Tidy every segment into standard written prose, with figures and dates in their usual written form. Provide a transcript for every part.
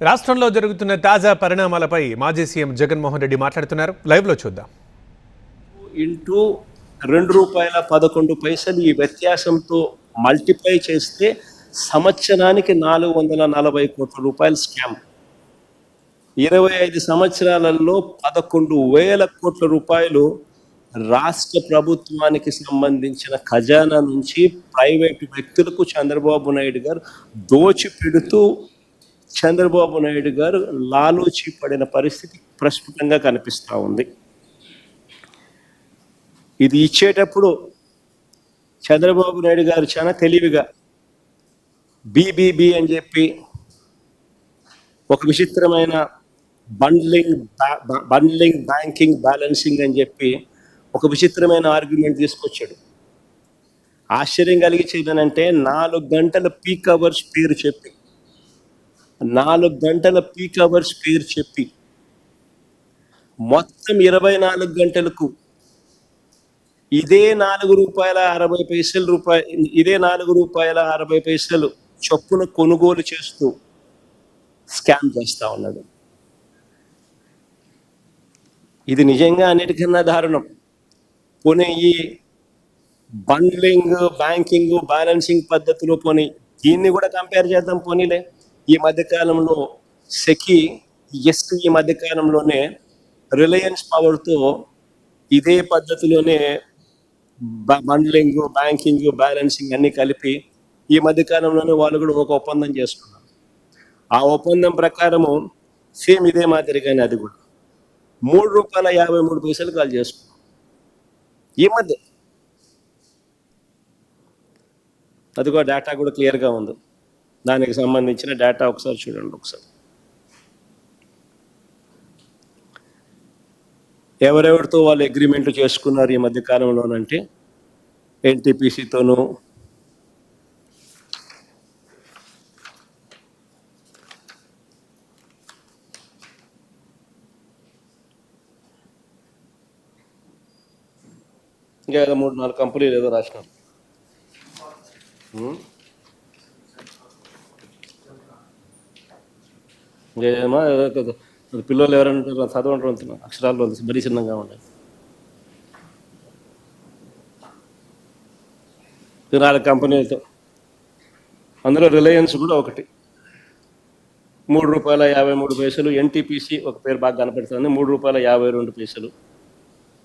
రాష్ట్రంలో జరుగుతున్న తాజా పరిణామాలపై మాజీ సీఎం జగన్మోహన్ రెడ్డి మాట్లాడుతున్నారు. లైవ్లో చూద్దాం. ఇంటూ ₹2.11 ఈ వ్యత్యాసంతో మల్టిప్లై చేస్తే సంవత్సరానికి 440 కోట్ల రూపాయలు స్కామ్. 25 సంవత్సరాలలో 11,000 కోట్ల రూపాయలు రాష్ట్ర ప్రభుత్వానికి సంబంధించిన ఖజానా నుంచి ప్రైవేటు వ్యక్తులకు చంద్రబాబు నాయుడు గారు దోచిపెడుతూ చంద్రబాబు నాయుడు గారు లాలూచి పడిన పరిస్థితి ప్రస్ఫుటంగా కనిపిస్తూ ఉంది. ఇది ఇచ్చేటప్పుడు చంద్రబాబు నాయుడు గారు చాలా తెలివిగా బీబీబీ అని చెప్పి ఒక విచిత్రమైన బండ్లింగ్ బ్యాంకింగ్ బ్యాలెన్సింగ్ అని చెప్పి ఒక విచిత్రమైన ఆర్గ్యుమెంట్ తీసుకొచ్చాడు. ఆశ్చర్యం కలిగించేదనంటే 4 గంటల పీక్ అవర్స్ పేరు చెప్పి 4 గంటల పీక్ అవర్స్ పేరు చెప్పి మొత్తం 24 గంటలకు ఇదే ₹4.60 చొప్పున కొనుగోలు చేస్తూ స్కామ్ చేస్తా ఉన్నాడు. ఇది నిజంగా అన్నిటికన్నా దారుణం. పోనీ ఈ బండ్లింగ్ బ్యాంకింగ్ బ్యాలెన్సింగ్ పద్ధతిలో పోనీ దీన్ని కూడా కంపేర్ చేద్దాం. పోనీలే, ఈ మధ్యకాలంలో సెకీ ఈ మధ్యకాలంలోనే రిలయన్స్ పవర్తో ఇదే పద్ధతిలోనే బండ్లింగ్ బ్యాంకింగ్ బ్యాలెన్సింగ్ అన్ని కలిపి ఈ మధ్యకాలంలోనే వాళ్ళు కూడా ఒక ఒప్పందం చేసుకున్నారు. ఆ ఒప్పందం ప్రకారము సేమ్ ఇదే మాదిరిగానే అది కూడా ₹3.53 కాల్ చేసుకున్నాం ఈ మధ్య. అది కూడా డేటా కూడా క్లియర్గా ఉంది. దానికి సంబంధించిన డేటా ఒకసారి చూడండి. ఒకసారి ఎవరెవరితో వాళ్ళు అగ్రిమెంట్లు చేసుకున్నారు ఈ మధ్య కాలంలోనంటే ఎన్టీపీసీతోనూ, ఇంకా 3-4 కంపెనీలు ఏదో రాసినారు. ఇంకేమో పిల్లలు ఎవరైనా చదవంటారు అంటున్నారు, అక్షరాల్లో మరీ చిన్నగా ఉన్నాయి. 4 కంపెనీలతో, అందులో రిలయన్స్ కూడా ఒకటి ₹3.53. ఎన్టీపీసీ ఒక పేరు బాగా కనపడుతుంది, ₹3.52.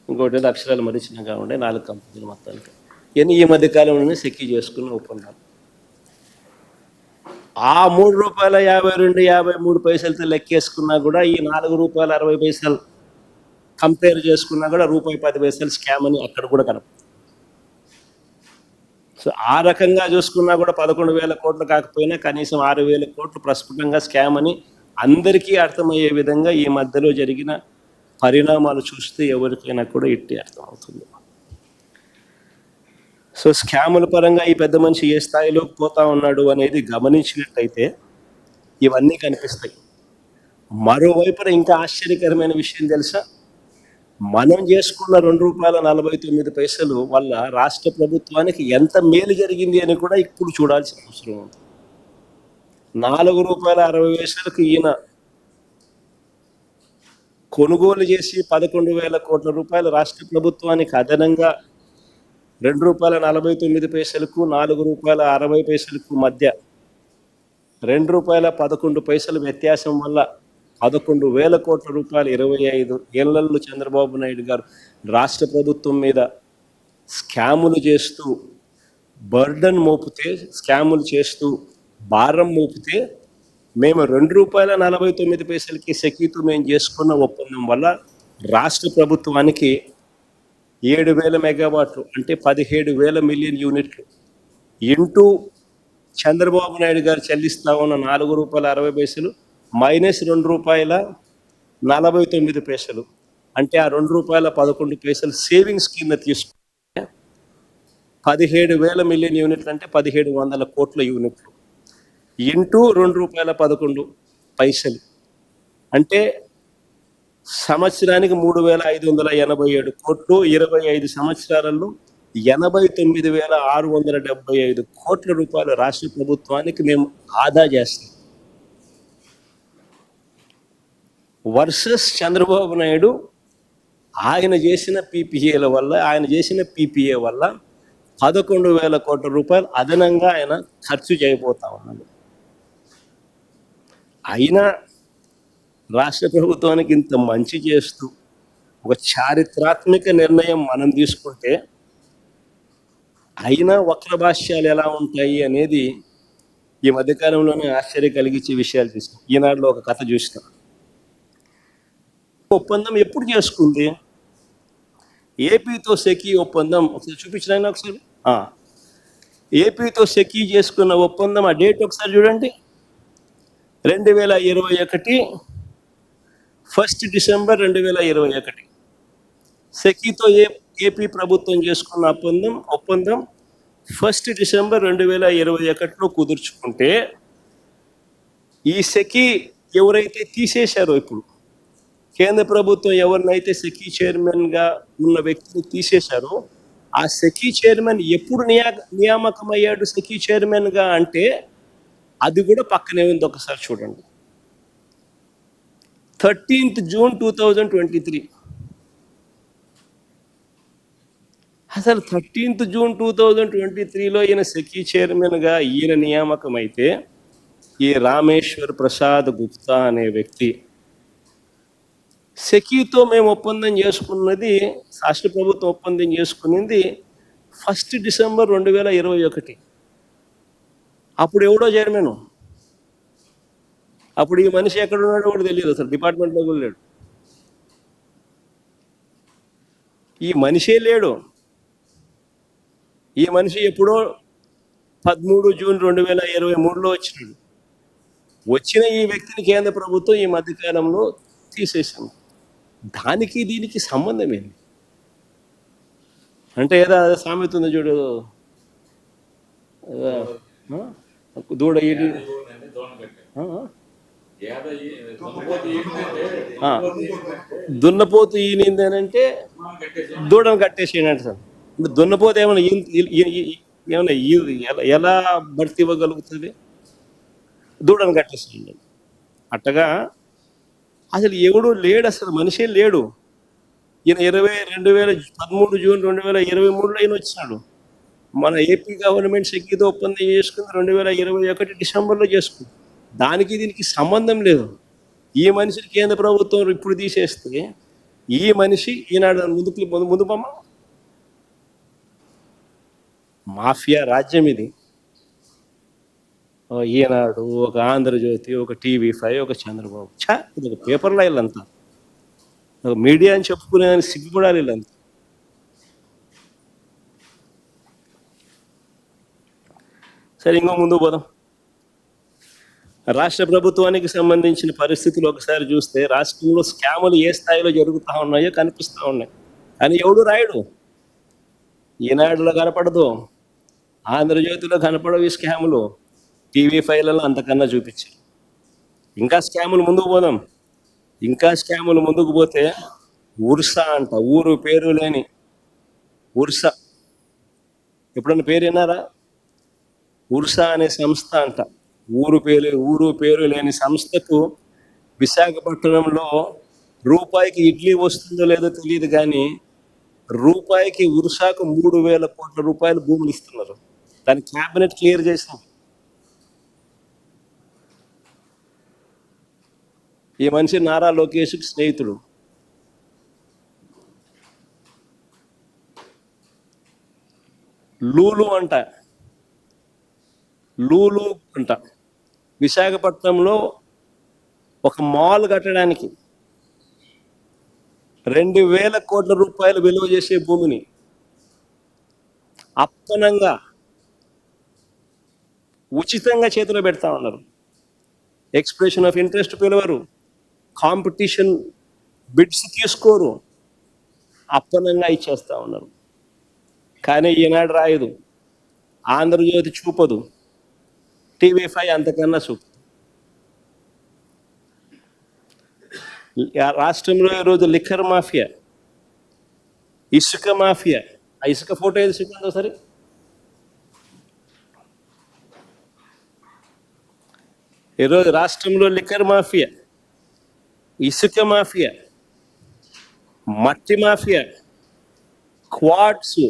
ఇంకోటి ఏదో అక్షరాలు మరీ చిన్నగా ఉండే 4 కంపెనీలు మొత్తానికి. ఇవన్నీ ఈ మధ్యకాలంలోనే సెక్కి చేసుకున్న ఒప్పందాలు. ఆ ₹3.52-53 లెక్కేసుకున్నా కూడా ఈ ₹4.60 కంపేర్ చేసుకున్నా కూడా ₹10 స్కామ్ అని అక్కడ కూడా కనపడుతుంది. సో ఆ రకంగా చూసుకున్నా కూడా 11,000 కోట్లు కాకపోయినా కనీసం 6,000 కోట్లు ప్రస్ఫుటంగా స్కామ్ అని అందరికీ అర్థమయ్యే విధంగా ఈ మధ్యలో జరిగిన పరిణామాలు చూస్తే ఎవరికైనా కూడా ఇట్టే అర్థమవుతుంది. సో స్కాముల పరంగా ఈ పెద్ద మనిషి ఏ స్థాయిలోకి పోతా ఉన్నాడు అనేది గమనించినట్టయితే ఇవన్నీ కనిపిస్తాయి. మరోవైపున ఇంకా ఆశ్చర్యకరమైన విషయం తెలుసా, మనం చేసుకున్న ₹2.49 వల్ల రాష్ట్ర ప్రభుత్వానికి ఎంత మేలు జరిగింది అని కూడా ఇప్పుడు చూడాల్సిన అవసరం ఉంది. ₹4.60 ఈయన కొనుగోలు చేసి 11,000 కోట్ల రూపాయలు రాష్ట్ర ప్రభుత్వానికి అదనంగా ₹2.49 ₹4.60 మధ్య ₹2.11 వ్యత్యాసం వల్ల 11,000 కోట్ల రూపాయలు 25 ఏళ్లలో చంద్రబాబు నాయుడు గారు రాష్ట్ర ప్రభుత్వం మీద స్కాములు చేస్తూ బర్డన్ మోపితే, స్కాములు చేస్తూ భారం మోపితే, మేము ₹2.49 సెకీతో మేము చేసుకున్న ఒప్పందం వల్ల రాష్ట్ర ప్రభుత్వానికి 7,000 మెగావాట్లు అంటే 17,000 మిలియన్ యూనిట్లు ఇంటూ చంద్రబాబు నాయుడు గారు చెల్లిస్తా ఉన్న ₹4.60 మైనస్ ₹2.49 అంటే ఆ ₹2.11 సేవింగ్స్ కింద తీసుకుంటే 17,000 మిలియన్ యూనిట్లు అంటే 1,700 కోట్ల యూనిట్లు ఇంటూ ₹2.11 అంటే సంవత్సరానికి 3,587 కోట్లు. 25 సంవత్సరాలలో 89,675 కోట్ల రూపాయలు రాష్ట్ర ప్రభుత్వానికి మేము ఆదా చేస్తాం. వర్సెస్ చంద్రబాబు నాయుడు ఆయన చేసిన పీపీఏ వల్ల 11,000 కోట్ల రూపాయలు అదనంగా ఆయన ఖర్చు చేయబోతా ఉన్నాడు. అయినా రాష్ట్ర ప్రభుత్వానికి ఇంత మంచి చేస్తూ ఒక చారిత్రాత్మక నిర్ణయం మనం తీసుకుంటే అయినా వక్రభాష్యాలు ఎలా ఉంటాయి అనేది ఈ మధ్యకాలంలోనే ఆశ్చర్యం కలిగించే విషయాలు చూసాం. ఈనాడులో ఒక కథ చూసిన ఒప్పందం ఎప్పుడు చేసుకుంది? ఏపీతో సెకీ ఒప్పందం ఒకసారి చూపించడానికి ఒకసారి ఏపీతో సెకీ చేసుకున్న ఒప్పందం ఆ డేట్ ఒకసారి చూడండి. 2021 1 డిసెంబర్ 2021 సెకీతో ఏపీ ప్రభుత్వం చేసుకున్న ఒప్పందం 1 డిసెంబర్ 2021లో కుదుర్చుకుంటే ఈ సెకీ ఎవరైతే తీసేశారో ఇప్పుడు కేంద్ర ప్రభుత్వం ఎవరినైతే సెకీ చైర్మన్గా ఉన్న వ్యక్తిని తీసేశారో ఆ సెకీ చైర్మన్ ఎప్పుడు నియామకమయ్యాడు సెకీ చైర్మన్గా అంటే అది కూడా పక్కనే ఉంది. ఒకసారి చూడండి. 13th June 2023. అసలు 13th June 2023లో ఈయన సెకీ చైర్మన్గా ఈయన నియామకం అయితే ఈ రామేశ్వర్ ప్రసాద్ గుప్తా అనే వ్యక్తి సెకీతో మేము ఒప్పందం చేసుకున్నది, రాష్ట్ర ప్రభుత్వం ఒప్పందం చేసుకున్నది 1 డిసెంబర్ 2021. అప్పుడు ఎవడో చైర్మన్, అప్పుడు ఈ మనిషి ఎక్కడ ఉన్నాడో కూడా తెలియదు, అసలు డిపార్ట్మెంట్లో కూడా లేడు, ఈ మనిషే లేడు. ఈ మనిషి ఎప్పుడో 13 జూన్ 2023లో వచ్చినాడు. వచ్చిన ఈ వ్యక్తిని కేంద్ర ప్రభుత్వం ఈ మధ్యకాలంలో తీసేసాం. దానికి దీనికి సంబంధం ఏంటి అంటే ఏదో సామెత ఉంది చూడు, దూడ దున్నపోతు ఈనిందేనంటే దూడను కట్టేసేయండి సార్. ఇప్పుడు దున్నపోతు ఏమైనా ఎలా భర్తీ ఇవ్వగలుగుతుంది? దూడను కట్టేసేయండి. అట్టగా అసలు ఎవడు లేడు, అసలు మనిషే లేడు. ఈయన 2013 జూన్ 2023లో ఈయన వచ్చినాడు. మన ఏపీ గవర్నమెంట్ సెకీతో ఒప్పందం చేసుకుంది 2021 డిసెంబర్లో చేసుకుంది. దానికి దీనికి సంబంధం లేదు. ఈ మనిషిని కేంద్ర ప్రభుత్వం ఇప్పుడు తీసేస్తే ఈ మనిషి ఈనాడు ముందు బొమ్మ మాఫియా రాజ్యం ఇది. ఈనాడు, ఒక ఆంధ్రజ్యోతి, ఒక TV5, ఒక చంద్రబాబు, ఇది ఒక పేపర్లో వీళ్ళంతా ఒక మీడియా అని చెప్పుకునే సిగ్గుపడాలి వీళ్ళంతా. సరే, ఇంకో ముందు పోదాం. రాష్ట్ర ప్రభుత్వానికి సంబంధించిన పరిస్థితులు ఒకసారి చూస్తే రాష్ట్రంలో స్కాములు ఏ స్థాయిలో జరుగుతూ ఉన్నాయో కనిపిస్తూ ఉన్నాయి. కానీ ఎవడు రాయడు. ఈనాడులో కనపడదు, ఆంధ్రజ్యోతిలో కనపడవు ఈ స్కాములు, TV5లలో అంతకన్నా చూపించారు. ఇంకా స్కాములు ముందుకు పోదాం. ఇంకా స్కాములు ముందుకు పోతే ఉర్సా అంట, ఊరు పేరు లేని ఉర్సా, ఎప్పుడన్నా పేరు విన్నారా? ఉర్సా అనే సంస్థ అంట, ఊరు పేరు లేని సంస్థకు విశాఖపట్నంలో రూపాయికి ఇడ్లీ వస్తుందో లేదో తెలియదు కానీ రూపాయికి ఉర్సాకు 3,000 కోట్ల రూపాయలు భూములు ఇస్తున్నారు. దాని క్యాబినెట్ క్లియర్ చేసాం. ఈ మనిషి నారా లోకేష్కి స్నేహితుడు. లూలు అంట విశాఖపట్నంలో ఒక మాల్ కట్టడానికి 2,000 కోట్ల రూపాయలు విలువ చేసే భూమిని అప్పనంగా ఉచితంగా చేతిలో పెడతా ఉన్నారు. ఎక్స్ప్రెషన్ ఆఫ్ ఇంట్రెస్ట్ పిలవరు, కాంపిటీషన్ బిడ్స్ తీసుకోరు, అప్పనంగా ఇచ్చేస్తూ ఉన్నారు. కానీ ఈనాడు రాయదు, ఆంధ్రజ్యోతి చూపదు, TV5 అంతకన్నా చూపు. రాష్ట్రంలో ఈరోజు లిక్కర్ మాఫియా, ఇసుక మాఫియా, ఆ ఇసుక ఫోటో ఏది చూపిందో సరే, ఈరోజు రాష్ట్రంలో లిక్కర్ మాఫియా, ఇసుక మాఫియా, మట్టి మాఫియా, క్వార్ట్స్,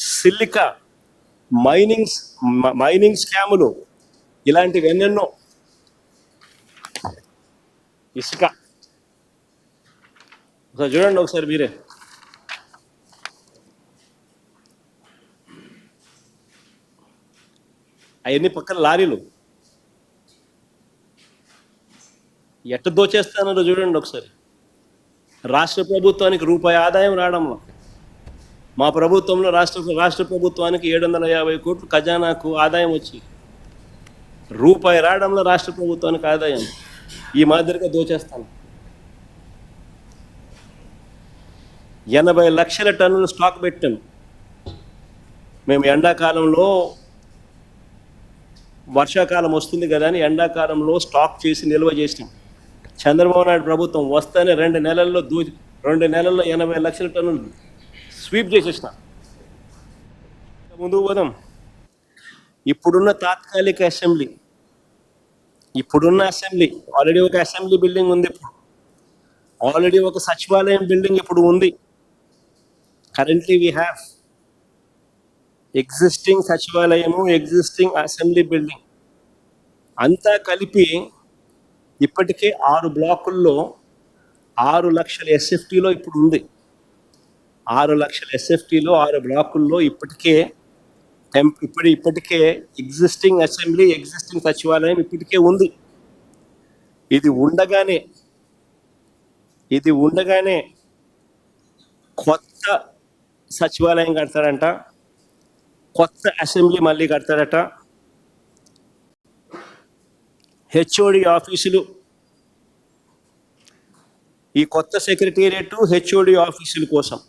సిలికా, మైనింగ్ స్కాములు, ఇలాంటివి ఎన్నెన్నో. ఇసుక ఒకసారి చూడండి, ఒకసారి మీరే. అవన్నీ పక్కన లారీలు ఎట్ట దోచేస్తానో చూడండి ఒకసారి. రాష్ట్ర ప్రభుత్వానికి రూపాయి ఆదాయం రావడంలో, మా ప్రభుత్వంలో రాష్ట్ర ప్రభుత్వానికి 750 కోట్లు ఖజానాకు ఆదాయం వచ్చి రూపాయి రావడంలో రాష్ట్ర ప్రభుత్వానికి ఆదాయం ఈ మాదిరిగా దోచేస్తాను. 80 లక్షల టన్నులు స్టాక్ పెట్టాం మేము. ఎండాకాలంలో, వర్షాకాలం వస్తుంది కదా అని ఎండాకాలంలో స్టాక్ చేసి నిల్వ చేసినాం. చంద్రబాబు నాయుడు ప్రభుత్వం వస్తేనే 2 నెలల్లో 80 లక్షల టన్నులు స్వీప్ చేసేసిన. ముందుకు పోదాం. ఇప్పుడున్న తాత్కాలిక అసెంబ్లీ, ఆల్రెడీ ఒక అసెంబ్లీ బిల్డింగ్ ఉంది, ఆల్రెడీ ఒక సచివాలయం బిల్డింగ్ ఇప్పుడు ఉంది. కరెంట్లీ వీ హ్యావ్ ఎగ్జిస్టింగ్ సచివాలయము, ఎగ్జిస్టింగ్ అసెంబ్లీ బిల్డింగ్ అంతా కలిపి ఇప్పటికే 6 బ్లాకుల్లో 6 లక్షల ఎస్ఎఫ్టీలో ఇప్పుడు ఉంది. 6 లక్షల ఎస్ఎఫ్టీలో 6 బ్లాకుల్లో ఇప్పటికే ఎగ్జిస్టింగ్ అసెంబ్లీ, ఎగ్జిస్టింగ్ సచివాలయం ఇప్పటికే ఉంది. ఇది ఉండగానే కొత్త సచివాలయం కడతాడంట, కొత్త అసెంబ్లీ మళ్ళీ కడతాడట. హెచ్ఓడి ఆఫీసులు, ఈ కొత్త సెక్రటేరియట్ హెచ్ఓడి ఆఫీసుల కోసం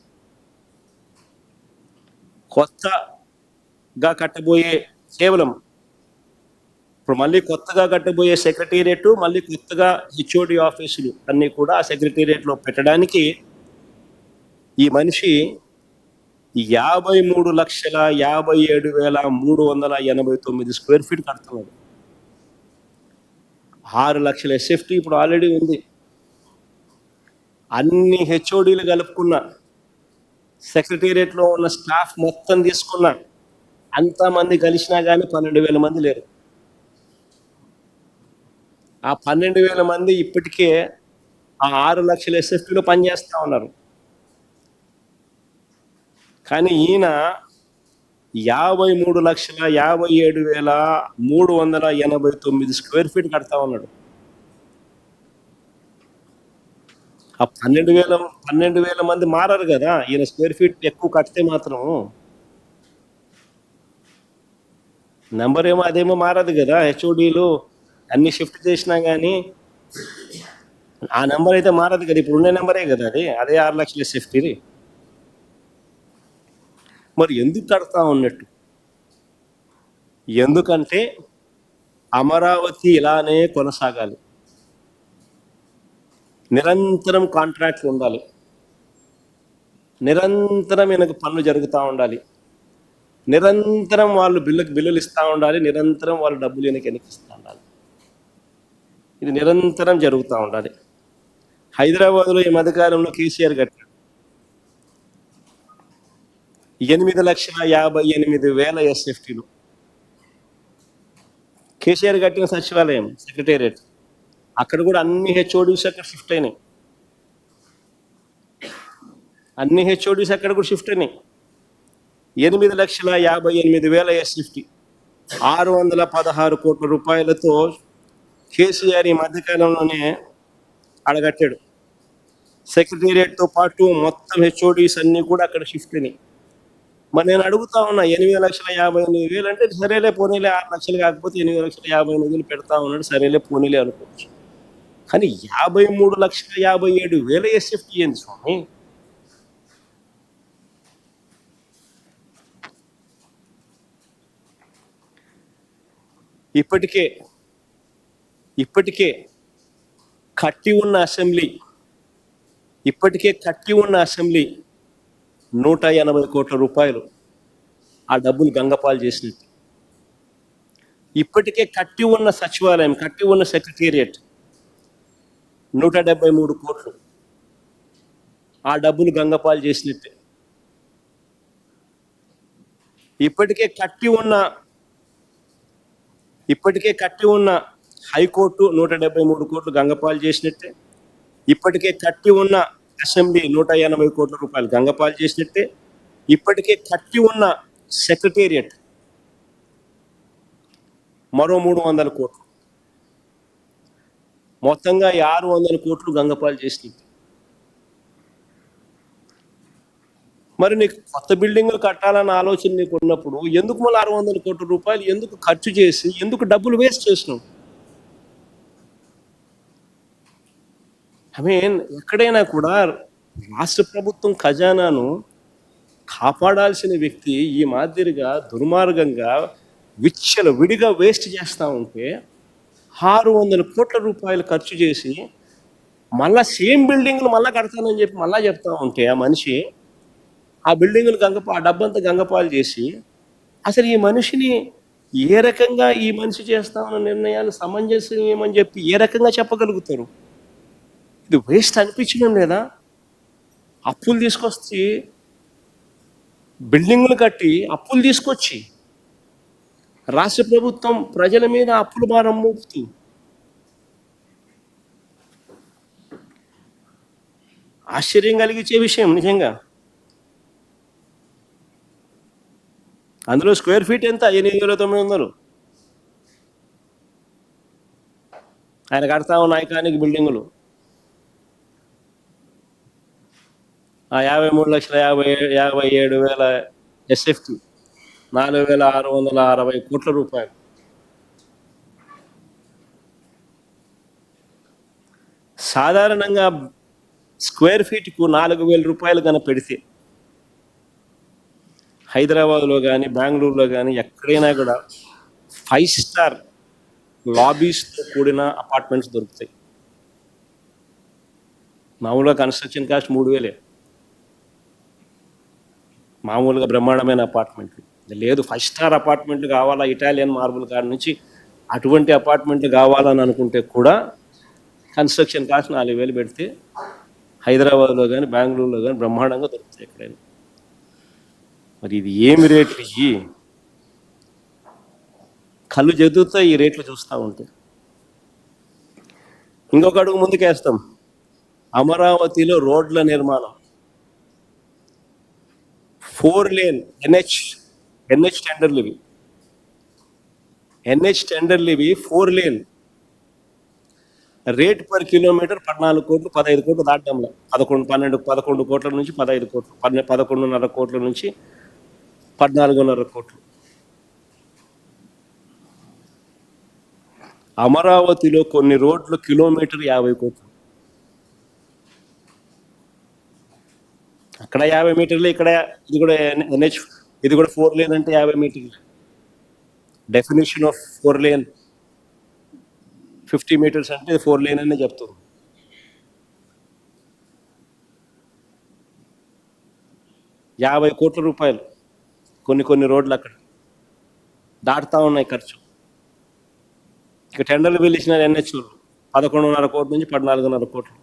కొత్తగా కట్టబోయే, కేవలం ఇప్పుడు మళ్ళీ కొత్తగా కట్టబోయే సెక్రటేరియట్, మళ్ళీ కొత్తగా హెచ్ఓడి ఆఫీసులు అన్నీ కూడా ఆ సెక్రటేరియట్లో పెట్టడానికి ఈ మనిషి 53,57,389 స్క్వేర్ ఫీట్ కడుతున్నాడు. 6 లక్షల ఎస్ఎఫ్టీ ఇప్పుడు ఆల్రెడీ ఉంది. అన్ని హెచ్ఓడీలు కలుపుకున్న, సెక్రటేరియట్లో ఉన్న స్టాఫ్ మొత్తం తీసుకున్న, అంతమంది కలిసినా కానీ 12,000 మంది లేరు. ఆ 12,000 మంది ఇప్పటికే ఆ 6 లక్షల ఎస్ఎఫ్టీలో పనిచేస్తూ ఉన్నారు. కానీ ఈయన 53,57,389 స్క్వేర్ ఫీట్ కడతా ఉన్నాడు. ఆ 12,000 మంది మారారు కదా, ఈయన స్క్వేర్ ఫీట్ ఎక్కువ కడితే మాత్రం నెంబర్ ఏమో అదేమో మారదు కదా. హెచ్ఓడీలు అన్ని షిఫ్ట్ చేసినా కానీ ఆ నెంబర్ అయితే మారదు కదా. ఇప్పుడు ఉండే నెంబరే కదా అదే 6 లక్షల ఎస్ఎఫ్టీ. మరి ఎందుకు కడతా ఉన్నట్టు? ఎందుకంటే అమరావతి ఇలానే కొనసాగాలి, నిరంతరం కాంట్రాక్ట్లు ఉండాలి, నిరంతరం ఈయనకు పనులు జరుగుతూ ఉండాలి, నిరంతరం వాళ్ళు బిల్లులు ఇస్తూ ఉండాలి, నిరంతరం వాళ్ళు డబ్బులు ఈయనకి వెనకిస్తూ ఉండాలి. ఇది నిరంతరం జరుగుతూ ఉండాలి. హైదరాబాద్లో ఈ మధ్యకాలంలో కేసీఆర్ కట్టాడు 8,58,000 ఎస్ఎఫ్టీలు. కేసీఆర్ కట్టిన సచివాలయం, సెక్రటేరియట్, అక్కడ కూడా అన్ని హెచ్ఓడీస్ అక్కడ షిఫ్ట్ అయినాయి. 8,58,000 ఎస్ఎఫ్టీ, 616 కోట్ల రూపాయలతో కేసీఆర్ ఈ మధ్యకాలంలోనే అడగట్టాడు. సెక్రటేరియట్తో పాటు మొత్తం హెచ్ఓడీస్ అన్నీ కూడా అక్కడ షిఫ్ట్ అయినాయి. మరి నేను అడుగుతా ఉన్నా, 8,58,000 అంటే సరేలే పోనీలే, 6 లక్షలు కాకపోతే 8,58,000 పెడతా ఉన్నాడు, సరేలే పోనీలే అనుకోవచ్చు. కానీ 53,57,000 ఎస్ఎఫ్టీ ఏంది స్వామి? ఇప్పటికే కట్టి ఉన్న అసెంబ్లీ 180 కోట్ల రూపాయలు ఆ డబ్బులు గంగపాలు చేసినట్టు. ఇప్పటికే కట్టి ఉన్న సచివాలయం, కట్టి ఉన్న సెక్రటేరియట్ 173 కోట్లు ఆ డబ్బులు గంగపాలు చేసినట్టే. ఇప్పటికే కట్టి ఉన్న హైకోర్టు 173 కోట్లు గంగపాలు చేసినట్టే. ఇప్పటికే కట్టి ఉన్న అసెంబ్లీ 180 కోట్ల రూపాయలు గంగపాలు చేసినట్టే. ఇప్పటికే కట్టి ఉన్న సెక్రటేరియట్ మరో 300 కోట్లు, మొత్తంగా 600 కోట్లు గంగపాలు చేసినట్టు. మరి నీకు కొత్త బిల్డింగులు కట్టాలన్న ఆలోచన నీకు ఉన్నప్పుడు ఎందుకు మళ్ళీ 600 కోట్ల రూపాయలు ఎందుకు ఖర్చు చేసి ఎందుకు డబ్బులు వేస్ట్ చేసినావు? ఎక్కడైనా కూడా రాష్ట్ర ప్రభుత్వం ఖజానాను కాపాడాల్సిన వ్యక్తి ఈ మాదిరిగా దుర్మార్గంగా విడిగా వేస్ట్ చేస్తూ ఉంటే 600 కోట్ల రూపాయలు ఖర్చు చేసి మళ్ళా సేమ్ బిల్డింగ్లు మళ్ళా కడతానని చెప్పి మళ్ళా చెప్తా ఉంటే ఆ మనిషి ఆ బిల్డింగులు ఆ డబ్బంతా గంగపాలు చేసి అసలు ఈ మనిషిని ఏ రకంగా ఈ మనిషి చేస్తామన్న నిర్ణయాలు సమంజసమని చెప్పి ఏ రకంగా చెప్పగలుగుతారు? ఇది వేస్ట్ అనిపించడం లేదా? అప్పులు తీసుకొచ్చి బిల్డింగులు కట్టి అప్పులు తీసుకొచ్చి రాష్ట్ర ప్రభుత్వం ప్రజల మీద అప్పుల భారం మోపుతూ ఆశ్చర్యం కలిగించే విషయం నిజంగా. అందులో స్క్వేర్ ఫీట్ ఎంత? 8,900. ఆయన కడతా ఉన్న ఐకానిక్ బిల్డింగులు ఆ 53,57,000 ఎస్ఎఫ్టీ 4,660 కోట్ల రూపాయలు. సాధారణంగా స్క్వేర్ ఫీట్కు 4,000 రూపాయలు కన్నా పెడితే హైదరాబాద్లో కానీ బెంగళూరులో కానీ ఎక్కడైనా కూడా 5 స్టార్ లాబీస్తో కూడిన అపార్ట్మెంట్స్ దొరుకుతాయి. మామూలుగా కన్స్ట్రక్షన్ కాస్ట్ 3,000. మామూలుగా బ్రహ్మాండమైన అపార్ట్మెంట్లు లేదు. 5 స్టార్ అపార్ట్మెంట్లు కావాలా, ఇటాలియన్ మార్బుల్ కాడ నుంచి అటువంటి అపార్ట్మెంట్లు కావాలని అనుకుంటే కూడా కన్స్ట్రక్షన్ కాస్ట్ 4,000 పెడితే హైదరాబాద్లో కానీ బెంగళూరులో కానీ బ్రహ్మాండంగా దొరుకుతాయి ఎక్కడైనా. మరి ఇది ఏమి రేట్లు? ఇవి కళ్ళు జదుగుతాయి ఈ రేట్లు చూస్తూ ఉంటే. ఇంకొక అడుగు ముందుకేస్తాం. అమరావతిలో రోడ్ల నిర్మాణం 4 లేన్ ఎన్హెచ్ టెండర్లు ఇవి. ఎన్హెచ్ టెండర్లు ఇవి 4 లేన్. రేట్ పర్ కిలోమీటర్ 14 కోట్లు 15 కోట్లు దాటడంలో 11 కోట్ల నుంచి 15 కోట్లు 11.5 కోట్ల నుంచి 14.5 కోట్లు. అమరావతిలో కొన్ని రోడ్లు కిలోమీటర్ 50 కోట్లు. అక్కడ 50 మీటర్లు, ఇక్కడ ఇది కూడా ఎన్హెచ్, ఇది కూడా 4 లేన్ అంటే 50 మీటర్లు. డెఫినేషన్ ఆఫ్ 4 లేన్ 50 మీటర్స్ అంటే 4 లేన్ అనే చెప్తుంది. ₹50 కోట్ల కొన్ని రోడ్లు అక్కడ దాటుతా ఉన్నాయి ఖర్చు. ఇక టెండర్లు పిలిచిన ఎన్హెచ్లు 11.5 కోట్ల నుంచి 14.5 కోట్లు.